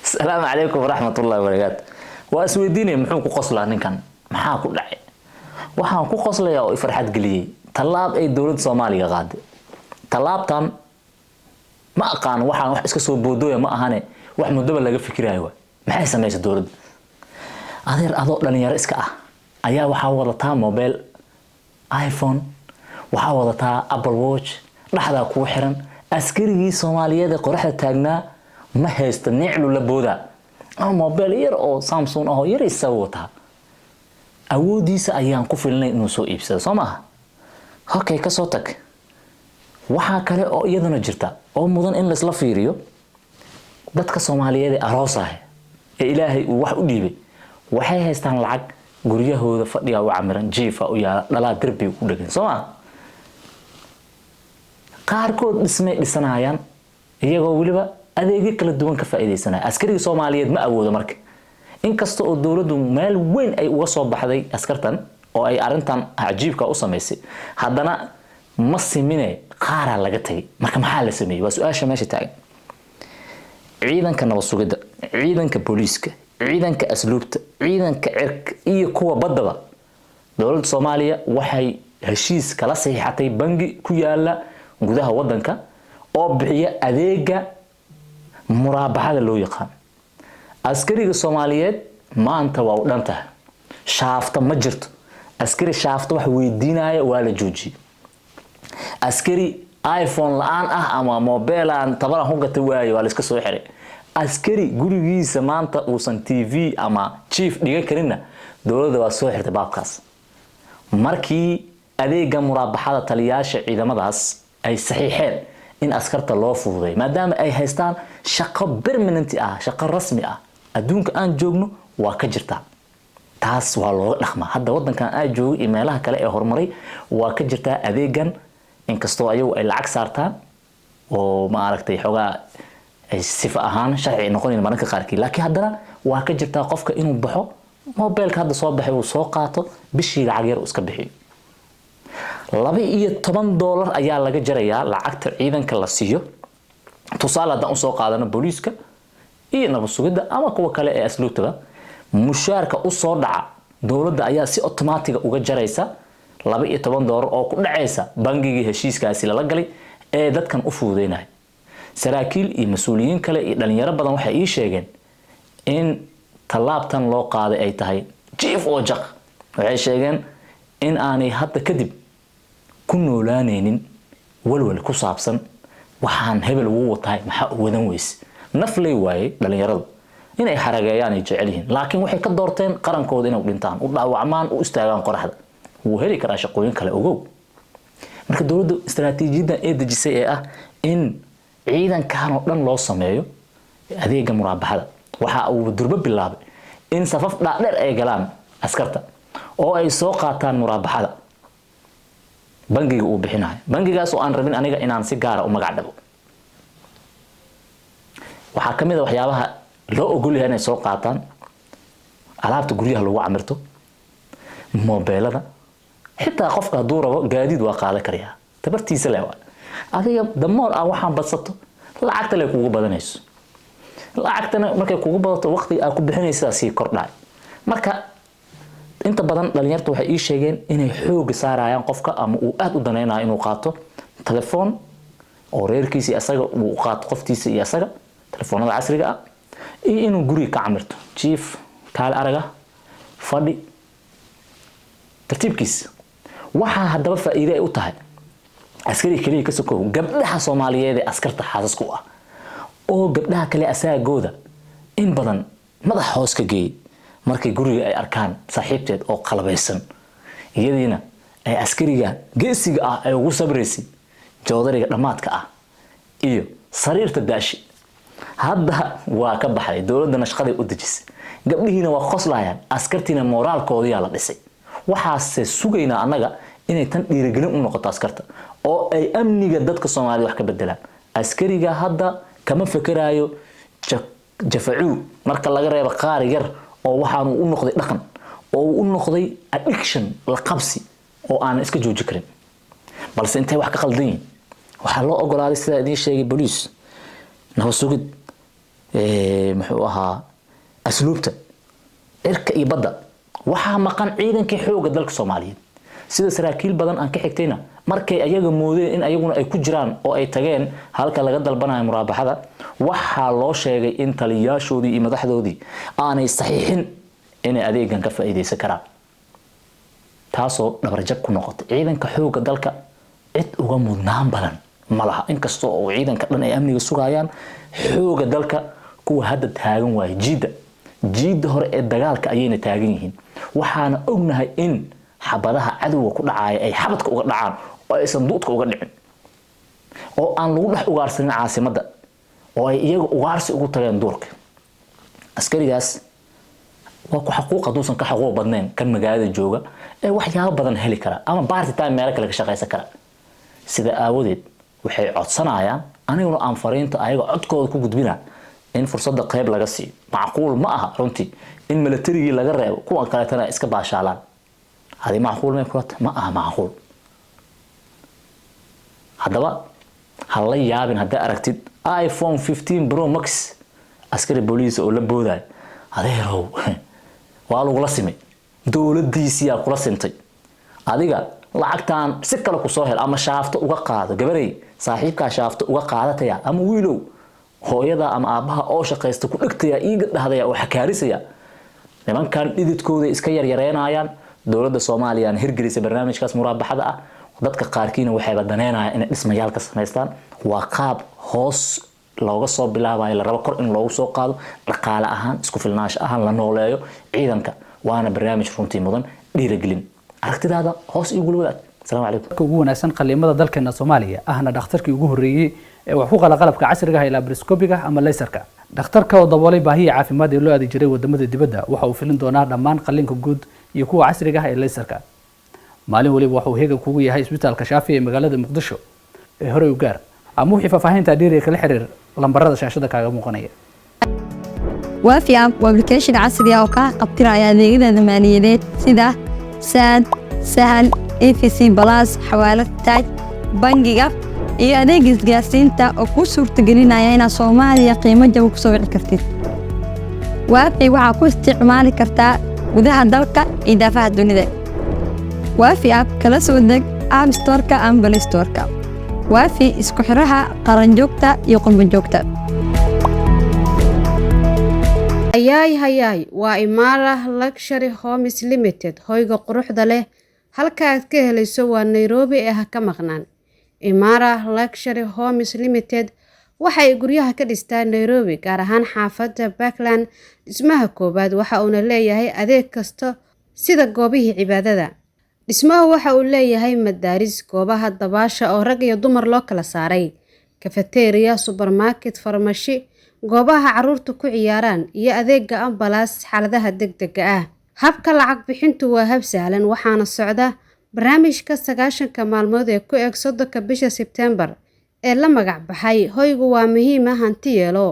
السلام عليكم ورحمة الله وبركاته. وأسوديني محوك قصلا نكان محاكو دعي waxaan ku qoslayaa oo farxad galiyay talaab ay dawladda Soomaaliya qaaday talaabtan ma aqaan waxaan wax iska soo boodooya ma ahane wax muddo laga fikirayo maxay sameeyay dawladda adeer adoo dhalinyaro iska ah ayaa waxa wadataa mobile iPhone waxa wadataa Apple Watch dhaxda ku xiran askarigii Soomaaliyeed qoraxda taagnaa ma haysta niclu la booda ama mobile yar oo Samsung ah yar isawata awoodiisa ayaan ku filnay inuu soo iibsado Soomaa okay ka soo tag waxa kale oo iyadana jirta oo mudan in la isla fiiriyo dadka Soomaaliyeed aroos ah ee Ilaahay uu wax u dhiibay waxay haystaan lacag guryahooda fadhiya oo camiran jiifa oo yaala dhalaa darbi u dhagan Soomaa qaarkood dhismay dhisanayaan iyagoo waliba adeegyo kala duwan ka faa'iideysanaya askariga Soomaaliyeed ma awoodo marka inkasta oo dawladdu meel weyn ay uga soo baxday askartan oo ay arintan ajiibka u sameysay haddana ma simine qaara laga tagay marka maxaa la sameeyay waa su'aasha meesha taagan ciidanka nabad sugidda ciidanka booliiska ciidanka asluubta ciidanka cirka iyo kuwa badaba dawladda Soomaaliya waxay heshiis kala saxiixatay bangi ku yaala gudaha wadanka oo bixiya adeega muraabaxada loo yaqaan askariga Soomaaliyeed maanta waa u dhantahay shaafta ma jirto askari shaafta wax weydiinaya waa la joojiyay askari iPhone la'aan ah ama mobile aan tabaran ku gatay waayo waa la iska soo xiray askari gurigiisa maanta uusan TV ama chief dhiga karina dawladda waa soo xirtay baabkaas markii adeega muraabaxada taliyaasha ciidamadaas ay saxiixeen in askarta loo fududay maadaama ay haystaan shaqo permanent ah shaqo rasmi ah adduunka aan joogno waa ka jirta taas waa loo dhaqma hadda wadankan aan joogo iimaylaha kale ee horumaray waa ka jirta adeegan inkastoo ayagu ay lacag saartaan oo ma aragtay xogaa ay sifa ahaan sharci noqonayna marka qaarkii laakiin haddana waa ka jirta qofka inuu baxo mobilka hadda soo baxay uu soo qaato bishii lacag yar iska bixiyo $12 ayaa laga jarayaa lacagta ciidanka la siiyo tusaale haddaan u soo qaadano booliiska iyo nabad sugidda ama kuwa kale ee asluubtaba mushaarka u soo dhaca dawladda ayaa si automatic uga jaraysa $12 oo ku dhacaysa bangiga heshiiskaasi la galay ee dadkan u fududeynay saraakiil iyo mas'uuliyiin kale iyo dhalinyaro badan waxay ii sheegeen in talaabtan loo qaaday ay tahay jiif oo jaq waxay sheegeen in aanay hadda kadib ku noolaanaynin walwal ku saabsan waxaan hebel ugu watahay maxaa u wadan weys naflay waaye dhalinyaradu inay xarageeyaan ay jecel yihiin laakiin waxay ka doorteen qarankooda inay dhintaan u dhaawacmaan u istaagaan qoraxda wuu heli karaa shaqooyin kale ogow marka dawladdu istaraatiijiyada ee dejisay ee ah in ciidankan oo dhan loo sameeyo adeega muraabaxada waxa uu durba bilaabay in safaf dhaadheer ay galaan askarta oo ay soo qaataan muraabaxada bangiga uu bixinayo bangigaas oo aan rabin aniga inaan si gaar ah u magac dhabo waxa kamid ah waxyaabaha loo ogol yahay inay soo qaataan alaabta guryaha lagu camirto mobilada xitaa qofka haduu rabo gaadiid waa qaadan kariyaa tabartiisa leeyahay adiga damoor ah waxaan badsato lacagta le kugu badanayso lacagtana markay kugu badato waqti aad ku bixinaysaa si kordhay marka inta badan dhalinyartu waxay ii sheegeen inay xoog saarayaan qofka ama uu aad u danaynayo inuu qaato telefoon oo reerkiisa asaga uu qaato qoftiisa iyo asaga telefoonada casriga ah iyo inuu guriga ka camirto chief kaal araga fadhi tartiibkiisa waxa hadaba faa'iido ay u tahay askari kaliya ka soo gabdhaha Soomaaliyeed ee askarta xaasasku ah oo gabdhaha kale asaagooda in badan madax hoos ka geey markay guriga ay arkaan saaxiibteed oo qalbaysan iyadiina ay askariga geesiga ah ay ugu sabraysay joodariga dhamaadka ah iyo sariirta daashi hadda waa ka baxay dawladda shaqaday u dejisay gabdhihiina waa qoslayaan askartiina moraalkooda yaa la dhisay waxaase sugayna anaga inay tan dhiirigelin u noqoto askarta oo ay amniga dadka Soomaaliyeed wax ka bedelaan askariga hadda kama fikiraayo jafacuu marka laga reebo qaar yar oo waxaan u noqday dhaqan oo u noqday addiction la qabsi oo aan iska jooji karin balse intay wax ka qaldan waxa loo ogolaaday sida idin sheegay police nabad sugid muxuu ahaa asluubta irka iyo badda waxaa maqan ciidankii xoogga dalka Soomaaliyeed sida saraakiil badan aan ka xigtayna markay ayaga moodeen in ayaguna ay ku jiraan oo ay tageen halka laga dalbanayo muraabaxada waxaa loo sheegay in taliyaashoodii iyo madaxdoodii aanay saxiixin inay adeegan ka faa'iideysan karaan taasoo dhabarjab ku noqotay ciidanka xoogga dalka cid uga mudnaan badan malaha inkastoo oo ciidanka dhan ay amniga sugayaan xoogga dalka kuwa hadda taagan waay jiida hore ee dagaalka ayayna taagan yihiin waxaana ognahay in xabadaha cadawga ku dhacay ay xabadka uga dhacaan oo ay sanduuqka uga dhicin oo aan lagu dhex ugaarsanin caasimadda oo ay iyaga ugaarsi ugu tageen duurka askarigaas waa ku xaquuq haduusan ka xaquuq badnayn kan magaalada jooga ee waxyaabo badan heli kara ama party time meel kale ka shaqeysan kara sida aawadeed waxay codsanayaan aniguna aan fariinta ayaga codkooda ku gudbina in fursadda qayb laga siiyo macquul ma aha runtii in militarigii laga reebo kuwa kaleetana iska baashaalaan هذه معقول ما يكون ما معقول هذا هلا يابن هذا أركتد آيفون 15 برو ماكس عسكري بوليس ولا بوداي هذا هو والله قلصمي دولة دي سيا قلصمتي هذا لعكتان سكر كسوهل أما شافته وقعده قبري صاحبك شافته وقعده يا أما ويلو هو يدا أما أبها أو شقيست كل اكتيا إيجد هذا يا وحكاريسيا لمن كان إيدت كود إسكير يرين عيان دولة الصومالية أن هرجلس برنامج كاس مرابحة ضدك قاركين وحي بدنينا إن اسم يالك سميستان وقاب هوس لوغا soo bilaabay la rabo kor in loogu soo qaado dhaqaale ahaan isku filnaash ahaan la nooleeyo ciidanka waana barnaamij runtii mudan dhiirigelin aragtidaada hoos iyo gulwadaad assalaamu calaykum ugu wanaagsan qaliimada dalkeena Soomaaliya ahna dhakhtarkii ugu horeeyay ee wax ku qala qalabka casriga ah ee laparoscopiga ama laserka dhakhtarka oo daboolay baahiyaha caafimaad ee loo adeeg jiray wadamada dibadda waxa uu filin doonaa dhammaan qalinka guud iyo kuwa casriga ah ee laserka maalin waliba waxa uu heega kugu yahay isbitaalka Shaafi ee magaalada Muqdisho ee hore u gaar ama wixii faafahinta dheeriga kala xiriir lambarada shaashada kaaga muuqanaya وافي اب وابلكيشن عصري oo ka qabtiraya adeegyada maaliyadeed sida sad sahal efc plus xawaalad taaj bangiga iyo adeeg isgaarsiinta oo ku suurtagelinaya inaad Soomaaliya qiimo jaban ku soo wici kartid وافي waxa ku isticmaali kartaa gudaha dalka iyo daafaha dunida وافي اب kala soo deg app store-ka ama play store-ka وافي isku xiraha qaran joogta iyo qurban joogta hayay waa Imara Luxury Homes Limited hoyga quruxda leh halka aad ka helayso waa Nairobi ee ka maqnaan Imara Luxury Homes Limited waxay guryaha ka dhistaa Nairobi gaar ahaan xaafadda Parkland dhismaha koobaad waxa uu leeyahay adeeg kasta sida goobihii cibaadada dhismaha waxa uu leeyahay madaaris goobaha dabaasha oo rag iyo dumar loo kala saaray cafeteria supermarket farmashi goobaha caruurtu ku ciyaaraan iyo adeega ambalaas xaaladaha degdega ah habka lacag bixintu waa hab sahlan waxaana socda barnaamijka 9 maalmood ee ku eeg 3 bisha September ee la magac baxay hoygu waa muhiim ah hanti yeelo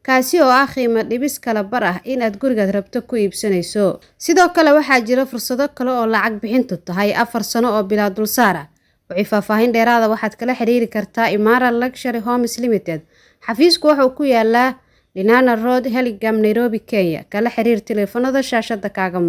kaasi oo ah qiimo dhibis kala bar ah in aad guriga rabto ku iibsanayso sidoo kale waxaa jira fursado kale oo lacag bixintu tahay 4 sano oo bilaa dulsaar ah wixii faafahin dheeraad ah waxaad kala xiriiri kartaa Imara Luxury Homes Limited xafiisku wuxuu ku yaalaa Linana Road Hurlingham Nairobi Kenya kala xiriir telefoonada shaashada kaaga